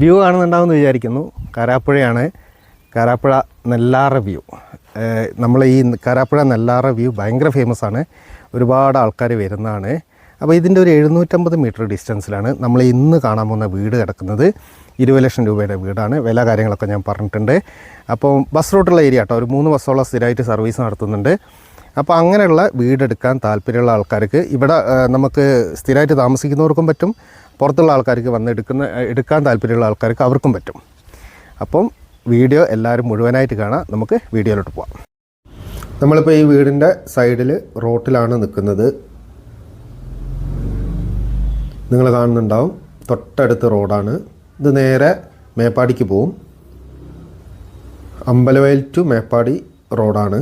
View കാണുന്നുണ്ടാവുമെന്ന് വിചാരിക്കുന്നു. കാരാപ്പുഴയാണ്. Karapuzha നെല്ലാറ view. നമ്മൾ ഈ കാരാപ്പുഴ നെല്ലാറ വ്യൂ ഭയങ്കര ഫേമസ് ആണ്. ഒരുപാട് ആൾക്കാർ വരുന്നതാണ്. അപ്പോൾ ഇതിൻ്റെ ഒരു 750 മീറ്റർ ഡിസ്റ്റൻസിലാണ് നമ്മൾ ഇന്ന് കാണാൻ പോകുന്ന വീട് കിടക്കുന്നത്. 20 ലക്ഷം രൂപയുടെ വീടാണ്. വില കാര്യങ്ങളൊക്കെ ഞാൻ പറഞ്ഞിട്ടുണ്ട്. അപ്പോൾ ബസ് റൂട്ടുള്ള ഏരിയ കേട്ടോ. ഒരു 3 ബസ്സോളം സ്ഥിരമായിട്ട് സർവീസ് നടത്തുന്നുണ്ട്. അപ്പോൾ അങ്ങനെയുള്ള വീടെടുക്കാൻ താല്പര്യമുള്ള ആൾക്കാർക്ക് ഇവിടെ നമുക്ക് സ്ഥിരമായിട്ട് താമസിക്കുന്നവർക്കും പറ്റും, പുറത്തുള്ള ആൾക്കാർക്ക് വന്ന് എടുക്കാൻ താല്പര്യമുള്ള ആൾക്കാർക്ക് അവർക്കും പറ്റും. അപ്പം വീഡിയോ എല്ലാവരും മുഴുവനായിട്ട് കാണാം. നമുക്ക് വീഡിയോയിലോട്ട് പോകാം. നമ്മളിപ്പോൾ ഈ വീടിൻ്റെ സൈഡിൽ റോട്ടിലാണ് നിൽക്കുന്നത്. നിങ്ങൾ കാണുന്നുണ്ടാവും, തൊട്ടടുത്ത് റോഡാണ്. ഇത് നേരെ മേപ്പാടിക്ക് പോവും. അമ്പലവയൽ ടു മേപ്പാടി റോഡാണ്.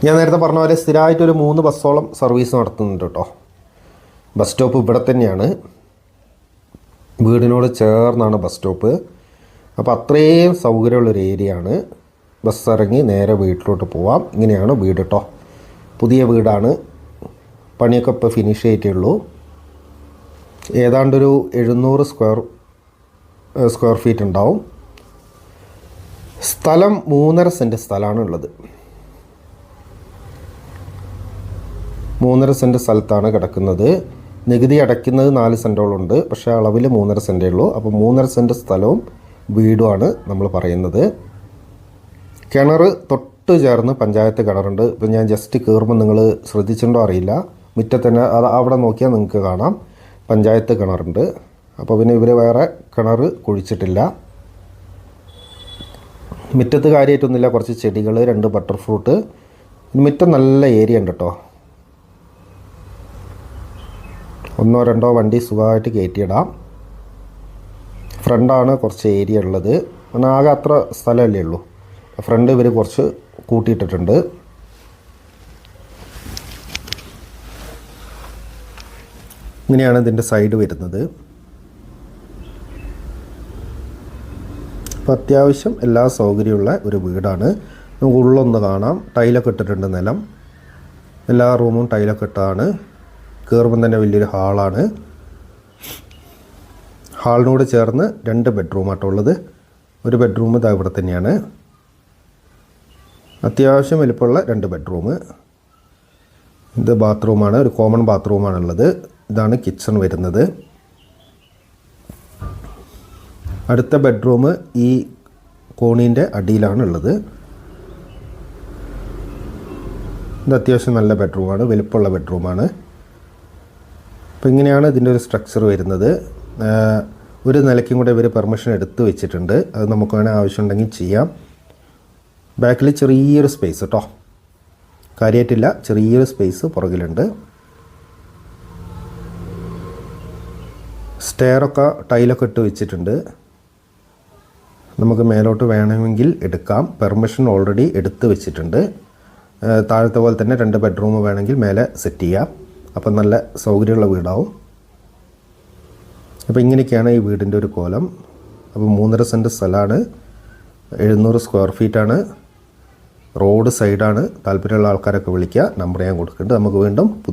ഞാൻ നേരത്തെ പറഞ്ഞ പോലെ സ്ഥിരമായിട്ടൊരു 3 ബസ്സോളം സർവീസ് നടത്തുന്നുണ്ട് കേട്ടോ. ബസ് സ്റ്റോപ്പ് ഇവിടെ തന്നെയാണ്, വീടിനോട് ചേർന്നാണ് ബസ് സ്റ്റോപ്പ്. അപ്പോൾ അത്രയും സൗകര്യമുള്ളൊരു ഏരിയ ആണ്. ബസ് ഇറങ്ങി നേരെ വീട്ടിലോട്ട് പോവാം. ഇങ്ങനെയാണ് വീട് കേട്ടോ. പുതിയ വീടാണ്. പണിയൊക്കെ ഇപ്പോൾ ഫിനിഷ് ചെയ്തിട്ടേ ഉള്ളൂ. ഏതാണ്ടൊരു 700 സ്ക്വയർ ഫീറ്റ് ഉണ്ടാവും. സ്ഥലം 3.5 സെൻറ്റ് സ്ഥലമാണ് ഉള്ളത്. 3.5 സെൻറ്റ് സ്ഥലത്താണ് കിടക്കുന്നത്. നികുതി അടയ്ക്കുന്നത് 4 സെൻറ്റോളുണ്ട്. പക്ഷേ അളവിൽ 3.5 സെൻറ്റേ ഉള്ളൂ. അപ്പോൾ 3.5 സെൻറ്റ് സ്ഥലവും വീടുമാണ് നമ്മൾ പറയുന്നത്. കിണർ തൊട്ട് ചേർന്ന് പഞ്ചായത്ത് കിണറുണ്ട്. ഇപ്പം ഞാൻ ജസ്റ്റ് കയറുമ്പോൾ നിങ്ങൾ ശ്രദ്ധിച്ചിട്ടുണ്ടോ അറിയില്ല, മുറ്റത്തന്നെ അത് അവിടെ നോക്കിയാൽ നിങ്ങൾക്ക് കാണാം പഞ്ചായത്ത് കിണറുണ്ട്. അപ്പോൾ പിന്നെ ഇവർ വേറെ കിണർ കുഴിച്ചിട്ടില്ല. മുറ്റത്ത് കാര്യമായിട്ടൊന്നുമില്ല, കുറച്ച് ചെടികൾ, 2 ബട്ടർ ഫ്രൂട്ട്. മുറ്റം നല്ല ഏരിയ ഉണ്ട് കേട്ടോ. 1-2 വണ്ടി സുഖമായിട്ട് കയറ്റിയിടാം. ഫ്രണ്ടാണ് കുറച്ച് ഏരിയ ഉള്ളത്. പിന്നെ ആകെ അത്ര സ്ഥലമല്ലേ ഉള്ളൂ. ഫ്രണ്ട് ഇവർ കുറച്ച് കൂട്ടിയിട്ടിട്ടുണ്ട്. ഇങ്ങനെയാണ് ഇതിൻ്റെ സൈഡ് വരുന്നത്. അപ്പോൾ അത്യാവശ്യം എല്ലാ സൗകര്യമുള്ള ഒരു വീടാണ്. നമുക്ക് ഉള്ളൊന്ന് കാണാം. ടൈലൊക്കെ ഇട്ടിട്ടുണ്ട്. നിലം എല്ലാ റൂമും ടൈലൊക്കെ ഇട്ടതാണ്. കയറുമ്പം തന്നെ വലിയൊരു ഹാളാണ്. ഹാളിനോട് ചേർന്ന് 2 ബെഡ്റൂമാട്ടോ ഉള്ളത്. ഒരു ബെഡ്റൂം ഇതാ ഇവിടെ തന്നെയാണ്. അത്യാവശ്യം വലിപ്പമുള്ള 2 ബെഡ്റൂം. ഇത് ബാത്റൂമാണ്. ഒരു കോമൺ ബാത്റൂമാണുള്ളത്. ഇതാണ് കിച്ചൺ വരുന്നത്. അടുത്ത ബെഡ്റൂം ഈ കോണീൻ്റെ അടിയിലാണ് ഉള്ളത്. ഇത് അത്യാവശ്യം നല്ല ബെഡ്റൂമാണ്, വലിപ്പമുള്ള ബെഡ്റൂമാണ്. അപ്പോൾ ഇങ്ങനെയാണ് ഇതിൻ്റെ ഒരു സ്ട്രക്ചർ വരുന്നത്. ഒരു നിലയ്ക്കും കൂടെ ഇവർ പെർമിഷൻ എടുത്ത് വെച്ചിട്ടുണ്ട്. അത് നമുക്ക് വേണേൽ ആവശ്യമുണ്ടെങ്കിൽ ചെയ്യാം. ബാക്കിൽ ചെറിയൊരു സ്പേസ് കേട്ടോ, കാര്യമായിട്ടില്ല, ചെറിയൊരു സ്പേസ് പുറകിലുണ്ട്. സ്റ്റെയറൊക്കെ ടൈലൊക്കെ ഇട്ട് വെച്ചിട്ടുണ്ട്. നമുക്ക് മേലോട്ട് വേണമെങ്കിൽ എടുക്കാം. പെർമിഷൻ ഓൾറെഡി എടുത്ത് വെച്ചിട്ടുണ്ട്. താഴത്തെ പോലെ തന്നെ 2 ബെഡ്റൂം വേണമെങ്കിൽ മേലെ സെറ്റ് ചെയ്യാം. അപ്പം നല്ല സൗകര്യമുള്ള വീടാവും. അപ്പോൾ ഇങ്ങനെയൊക്കെയാണ് ഈ വീടിൻ്റെ ഒരു കോലം. അപ്പോൾ 3.5 സെൻറ്റ് സ്ഥലമാണ്. 700 സ്ക്വയർ ഫീറ്റാണ്. റോഡ് സൈഡാണ്. താല്പര്യമുള്ള ആൾക്കാരൊക്കെ വിളിക്കുക. നമ്പർ ഞാൻ കൊടുക്കുന്നുണ്ട്. നമുക്ക് വീണ്ടും